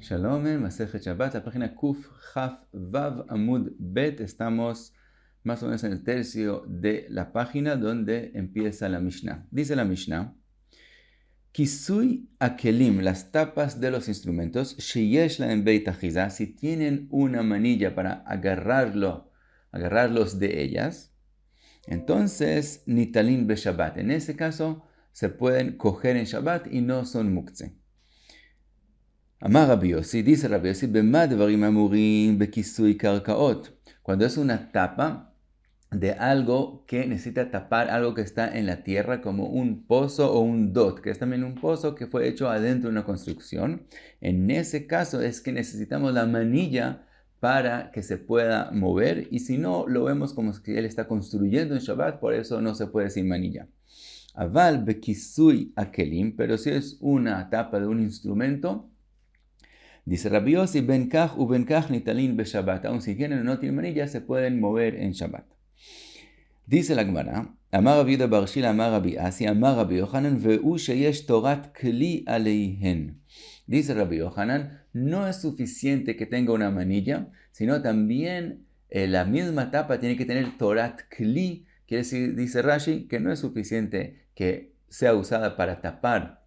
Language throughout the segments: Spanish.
Shalom, en Masejet Shabbat, la página Kuf Chaf Vav Amud Bet. Estamos más o menos en el tercio de la página donde empieza la Mishnah. Dice la Mishnah: Kisui akelim, las tapas de los instrumentos, sheyesh la en beit achiza, si tienen una manilla para agarrarlos de ellas, entonces nitalin be Shabbat. En ese caso se pueden coger en Shabbat y no son muktzeh. Amar Rabbi Yossi, dice Rabbi Yossi, bema devarim amurim bekisui karkaot. Cuando es una tapa de algo que necesita tapar algo que está en la tierra, como un pozo o un dot, que es también un pozo que fue hecho adentro de una construcción. En ese caso es que necesitamos la manilla para que se pueda mover, y si no, lo vemos como que él está construyendo en Shabbat, por eso no se puede sin manilla. Aval bekisui akelim, pero si es una tapa de un instrumento, dice Rabbi Yossi, ben kach u ben kach nitalin be Shabbat. Aun si tienen o no tienen manilla, se pueden mover en Shabbat. Dice la Gemara, Amar Rabbi Yehuda bar Shila, Amar Rabbi Asi, Amar Rabbi Yochanan, ve'u sheyesh torat kli aleihen. Dice Rabbi Yochanan, no es suficiente que tenga una manilla, sino también la misma tapa tiene que tener torat kli. Quiere decir, dice Rashi, que no es suficiente que sea usada para tapar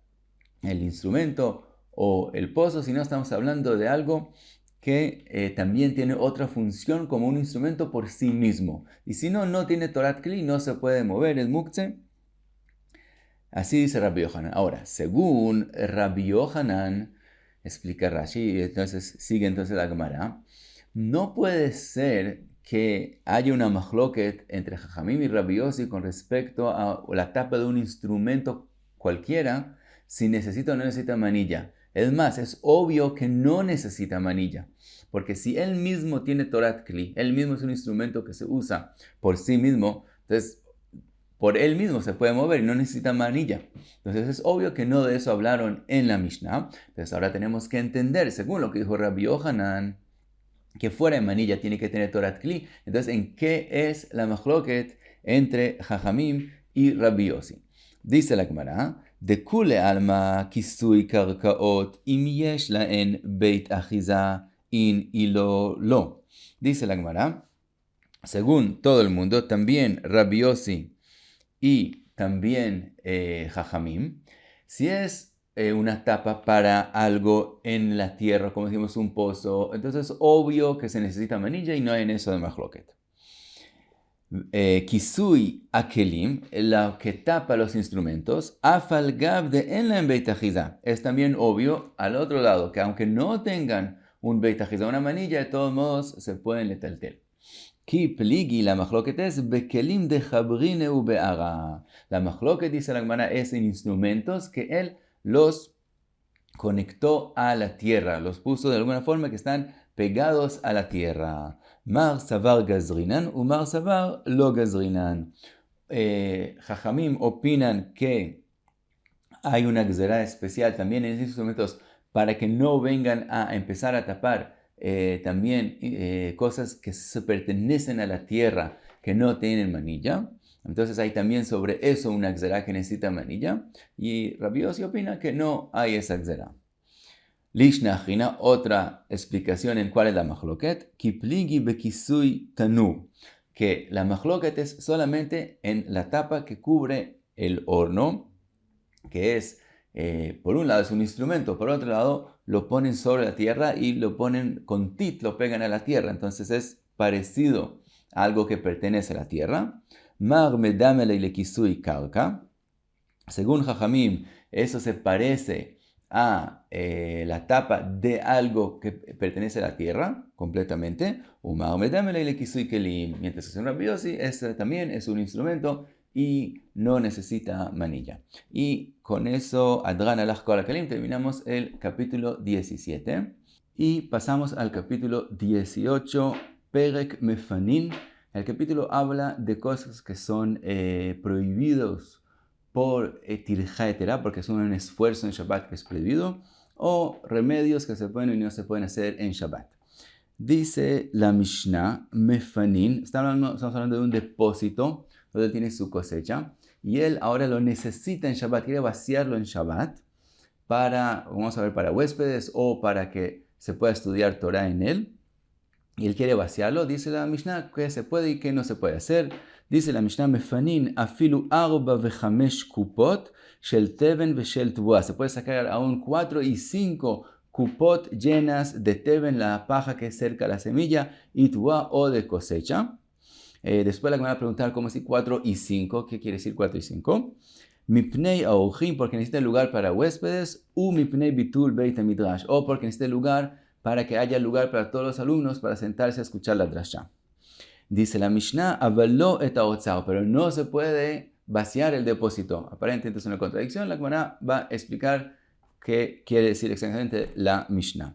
el instrumento o el pozo, sino estamos hablando de algo que también tiene otra función como un instrumento por sí mismo. Y si no, no tiene torat kli, no se puede mover, es muktzeh. Así dice Rabbi Yochanan. Ahora, según Rabbi Yochanan, explica Rashi, entonces sigue la Gemara, no puede ser que haya una machloket entre Jajamim y Rabbi Yossi con respecto a la tapa de un instrumento cualquiera, si necesita o no necesita manilla. Es más, es obvio que no necesita manilla, porque si él mismo tiene torat kli, él mismo es un instrumento que se usa por sí mismo, entonces por él mismo se puede mover y no necesita manilla. Entonces es obvio que no de eso hablaron en la Mishnah. Entonces ahora tenemos que entender, según lo que dijo Rabbi Yochanan, que fuera de manilla tiene que tener torat kli. Entonces, ¿en qué es la machloket entre Jajamim y Rabbi Yossi? Dice la Gemara, de kule alma kisui karkaot im yesh laen beit achiza in ilo lo. Dice la Gemara, según todo el mundo, también Rabbi Yossi y también Jajamim, si es una tapa para algo en la tierra, como decimos un pozo, entonces es obvio que se necesita manilla y no hay en eso de machloket. Kisui akelim, la que tapa los instrumentos, afalgab de en la beit achiza, es también obvio al otro lado, que aunque no tengan un beit achiza, una manilla, de todos modos se pueden letaltel. Ki pligi, la machloket es bekelim de jabrine u be'ara. La machloket, dice la Gemara, es en instrumentos que él los conectó a la tierra, los puso de alguna forma que están pegados a la tierra. Mar savar gazrinan u mar savar lo gazrinan. Jajamim opinan que hay una gzerá especial también en esos instrumentos para que no vengan a empezar a tapar también cosas que se pertenecen a la tierra que no tienen manilla. Entonces hay también sobre eso una gzerá que necesita manilla. Y Rabbi Yossi opina que no hay esa gzerá. Lishnachina, otra explicación en cuál es la machloket, kipligi bekisui tanu, que la machloket es solamente en la tapa que cubre el horno, que es, por un lado es un instrumento, por otro lado lo ponen sobre la tierra y lo ponen con tit, lo pegan a la tierra, entonces es parecido a algo que pertenece a la tierra. Mar medamele le kisui karka, según Jajamim, eso se parece a la tapa de algo que pertenece a la tierra completamente. Umar medamele le kisui kelim, mientras que en Rabbi Yossi este también es un instrumento y no necesita manilla. Y con eso, Adran alach kol kelim, terminamos el capítulo 17 y pasamos al capítulo 18, Perek Mefanin. El capítulo habla de cosas que son prohibidos por tirja etera, porque son un esfuerzo en Shabbat que es prohibido, o remedios que se pueden y no se pueden hacer en Shabbat. Dice la Mishnah, Mefanin, estamos hablando de un depósito donde tiene su cosecha, y él ahora lo necesita en Shabbat, quiere vaciarlo en Shabbat, para, vamos a ver, para huéspedes o para que se pueda estudiar Torah en él, y él quiere vaciarlo, dice la Mishnah que se puede y que no se puede hacer. Dice la Mishnah, mefanin afilu 4 ו5 קופות של תבן ושל תבואה. Se puede sacar aún 4 y 5 cupot llenas de teben, la paja que es cerca de la semilla, y tbuá o de cosecha. Después la que me va a preguntar cómo decir 4 y 5. ¿Qué quiere decir 4 y 5? Mipnei aorjim, porque necesita lugar para huéspedes, u mipnei bitul beit midrash, o porque necesita lugar para que haya lugar para todos los alumnos para sentarse a escuchar la drasha. Dice la Mishnah, avaló et haotzar, pero no se puede vaciar el depósito. Aparentemente es una contradicción. La Gemara va a explicar qué quiere decir exactamente la Mishnah.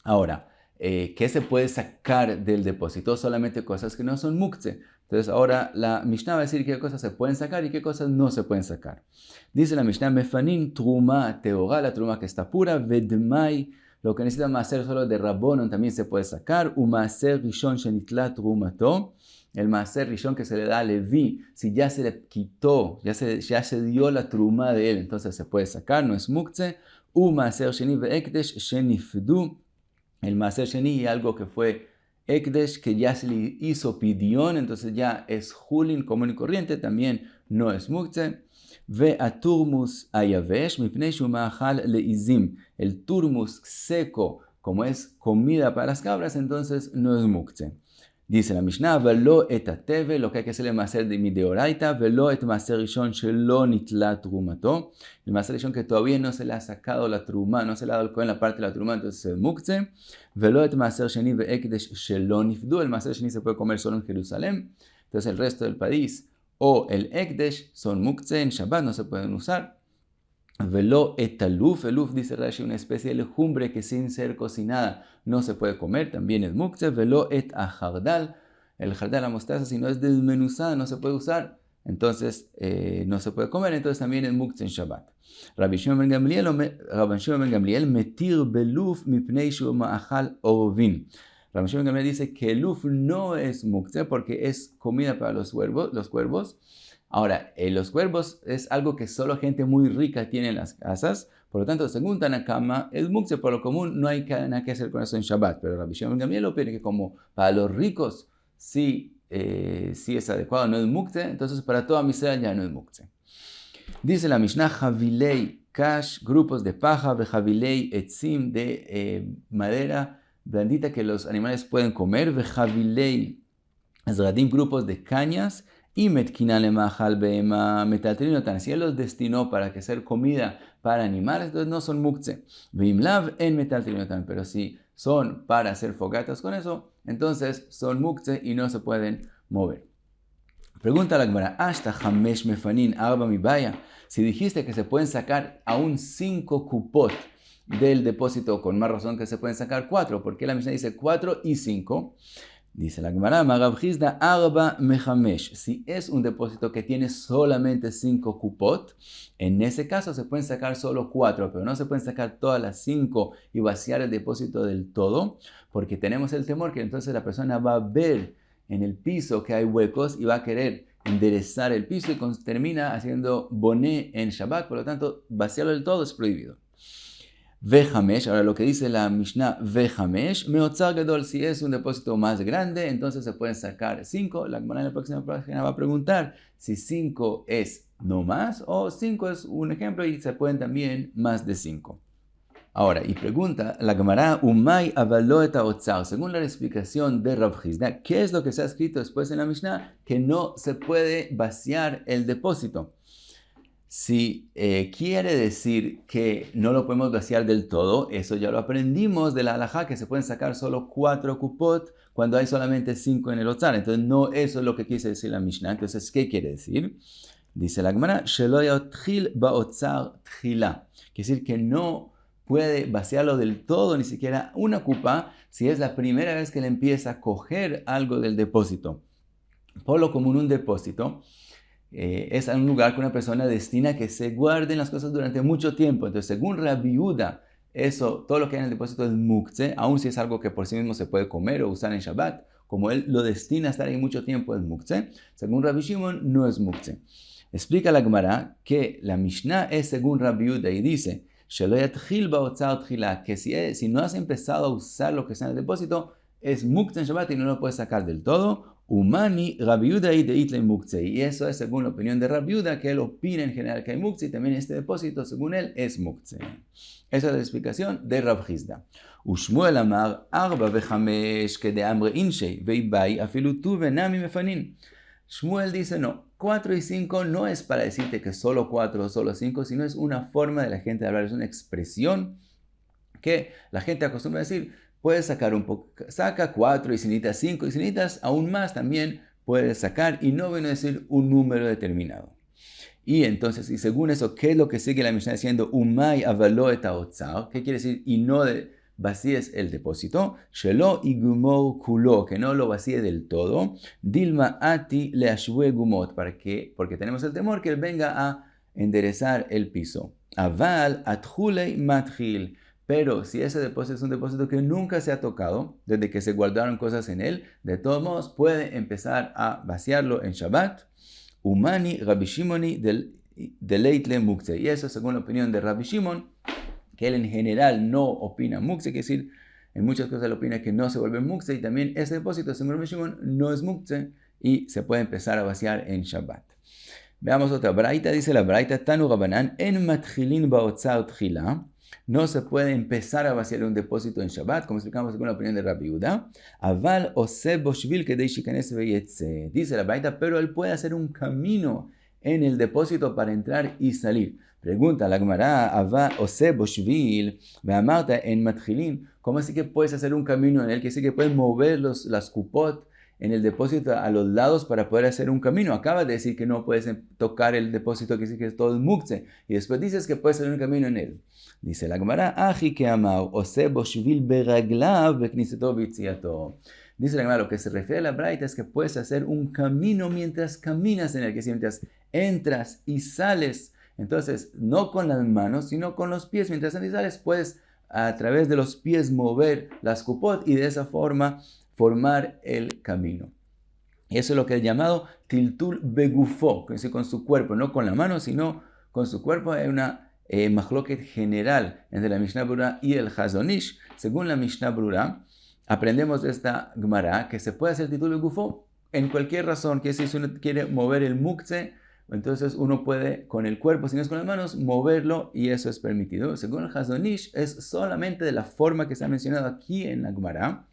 Ahora, ¿qué se puede sacar del depósito? Solamente cosas que no son muktzeh. Entonces ahora la Mishnah va a decir qué cosas se pueden sacar y qué cosas no se pueden sacar. Dice la Mishnah, mefanin truma teorá, la truma que está pura, vedmai, lo que necesita maaser solo de Rabbonon también se puede sacar, maaser rishon shenitla trumato, el maaser rishon que se le da a Leví, si ya se le quitó, ya se dio la truma de él, entonces se puede sacar, no es muktzeh, maaser sheni ve'ekdesh shenifdu, el maaser sheni, algo que fue ekdesh, que ya se le hizo pidión, entonces ya es julin común y corriente, también no es muktzeh. Ve'aturmus ayavesh mipnei shu ma'achal le'izim. El turmus seco, como es comida para las cabras, entonces no es muktzeh. Dice la Mishnah, velo et ateve, lo que hay que hacer es maaser de mideoraita, velo et maaser rishon shelo nitla trumato. El maaser rishon que todavía no se le ha sacado la truma, no se le ha dado en la parte de la truma, entonces es muktzeh. Velo et maaser sheni ve'ekdesh shelo nifdu. El maaser sheni se puede comer solo en Jerusalén, entonces el resto del país o el ekdesh son muktzeh, en Shabbat no se pueden usar. Velo et aluf, eluf dice Rashi, una especie de legumbre que sin ser cocinada no se puede comer, también es muktzeh. Velo et ajardal, el jardal, la mostaza, si no es desmenuzada no se puede usar, entonces no se puede comer, entonces también es muktzeh en Shabbat. Rabbi Shimon ben Gamliel metir beluf mipnei shu ma'achal orvin. Rabbi Shimon ben Gamliel dice que el luf no es muktzeh porque es comida para los cuervos. Ahora, los cuervos es algo que solo gente muy rica tiene en las casas, por lo tanto, según Tanakama, es muktzeh, por lo común no hay nada que hacer con eso en Shabbat, pero Rabbi Shimon ben Gamliel opina que como para los ricos sí es adecuado, no es muktzeh, entonces para toda miseria ya no es muktzeh. Dice la Mishnah, javilei kash, grupos de paja, vejavilei etzim, de madera blandita que los animales pueden comer, vejavilei azradim, grupos de cañas, y metkinan lemachal beema metaltrinotan, si él los destinó para que ser comida para animales, entonces no son muktzeh. Veimlav en metaltrinotan, pero si son para hacer fogatas con eso, entonces son muktzeh y no se pueden mover. Pregunta la Gemara, hasta hamesh mefanin arba mibaya, si dijiste que se pueden sacar aún 5 kupot del depósito, con más razón que se pueden sacar 4, porque la Mishnah dice 4 y 5. Dice la Gemara, Rav Chizda arba mehamesh, si es un depósito que tiene solamente 5 kupot, en ese caso se pueden sacar solo 4, pero no se pueden sacar todas las 5 y vaciar el depósito del todo, porque tenemos el temor que entonces la persona va a ver en el piso que hay huecos y va a querer enderezar el piso y termina haciendo boné en Shabbat, por lo tanto vaciarlo del todo es prohibido. Vejamesh, ahora lo que dice la Mishnah, Vejamesh, meotzar gadol, si es un depósito más grande, entonces se pueden sacar 5. La Gemara en la próxima página va a preguntar si 5 es no más o 5 es un ejemplo y se pueden también más de 5. Ahora, y pregunta la Gemara, Umay avaló et haotzar, según la explicación de Rav Chizda, ¿qué es lo que se ha escrito después en la Mishnah? Que no se puede vaciar el depósito. Si quiere decir que no lo podemos vaciar del todo, eso ya lo aprendimos de la halajá, que se pueden sacar solo 4 kupot cuando hay solamente 5 en el otzar. Entonces, no eso es lo que quiere decir la Mishnah. Entonces, ¿qué quiere decir? Dice la Gemara, shelo yotchil baotzar tchila. Quiere decir que no puede vaciarlo del todo, ni siquiera una kupa, si es la primera vez que le empieza a coger algo del depósito. Por lo común, un depósito es un lugar que una persona destina que se guarden las cosas durante mucho tiempo. Entonces, según Rabbi Yehuda, eso, todo lo que hay en el depósito es muktzeh, aun si es algo que por sí mismo se puede comer o usar en Shabbat, como él lo destina a estar ahí mucho tiempo, es muktzeh. Según Rabbi Shimon, no es muktzeh. Explica la Gemara que la Mishnah es según Rabbi Yehuda y dice, que si no has empezado a usar lo que está en el depósito, es muktzeh en Shabbat y no lo puedes sacar del todo. Umani Rabbi Yehuda y deitle muktzeh. Y eso es según la opinión de Rabbi Yehuda, que él opina en general que hay muktzeh, y también este depósito, según él, es muktzeh. Esa es la explicación de Rav Hizda. Ushmuel amar arba vechamesh kedeamre inshei veibai afilu tu venami mefanin. Shmuel dice no, 4 y 5 no es para decirte que solo 4 o solo 5, sino es una forma de la gente de hablar, es una expresión que la gente acostumbra a decir. Puedes sacar un poco, saca 4 y si necesitas 5 y si necesitas aún más también puedes sacar y no viene a decir un número determinado. Y entonces, y según eso, ¿qué es lo que sigue la Mishnah diciendo? Umay avalo et haotzar, ¿qué quiere decir? Y no vacíes el depósito. Shelo igumor kulo, que no lo vacíe del todo. Dilma ati leashue gumot, porque tenemos el temor que él venga a enderezar el piso. Aval atchulei matchil. Pero si ese depósito es un depósito que nunca se ha tocado, desde que se guardaron cosas en él, de todos modos puede empezar a vaciarlo en Shabbat. Umani Rabbi Shimoni deleitle muktzeh. Y eso según la opinión de Rabbi Shimon, que él en general no opina muktzeh, que es decir, en muchas cosas él opina que no se vuelve muktzeh, y también ese depósito según Rabbi Shimon no es muktzeh y se puede empezar a vaciar en Shabbat. Veamos otra braita, dice la braita Tanu Rabanan en matchilin baotzar tchila. No se puede empezar a vaciar un depósito en Shabbat, como explicamos según la opinión de Rabbi Yehuda. Aval ose boshvil kedei shikanes veyetze. Dice la braita, pero él puede hacer un camino en el depósito para entrar y salir. Pregunta la Gemara, aval ose boshvil veamarta en matchilin. ¿Cómo así que puedes hacer un camino en él? Que sí que puedes mover las kupot en el depósito a los lados para poder hacer un camino. Acaba de decir que no puedes tocar el depósito, que sí que es todo el muktzeh. Y después dices que puedes hacer un camino en él. Dice la Gemara, Aji que amar, ose boshvil beraglav bekniseto vitziato. Dice la Gemara, lo que se refiere a la braita es que puedes hacer un camino mientras caminas en él, que si mientras entras y sales, entonces no con las manos, sino con los pies, mientras entras y sales, puedes a través de los pies mover las kupot y de esa forma formar el camino. Y eso es lo que es llamado tiltul begufo, que es con su cuerpo, no con la mano, sino con su cuerpo. Hay una machloket general entre la Mishnah Berurah y el Chazon Ish. Según la Mishnah Berurah, aprendemos de esta Gemara que se puede hacer tiltul begufo en cualquier razón, que si uno quiere mover el muktzeh, entonces uno puede con el cuerpo, si no es con las manos, moverlo y eso es permitido. Según el Chazon Ish, es solamente de la forma que se ha mencionado aquí en la Gemara,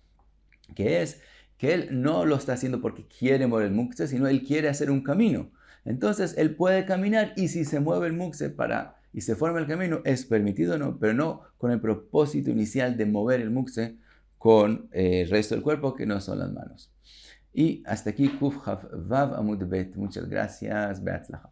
que es que él no lo está haciendo porque quiere mover el muktzeh, sino él quiere hacer un camino. Entonces él puede caminar y si se mueve el muktzeh y se forma el camino, es permitido, no, pero no con el propósito inicial de mover el muktzeh con el resto del cuerpo, que no son las manos. Y hasta aquí Kuf Chaf Vav Amud Bet. Muchas gracias. Beatzlacha.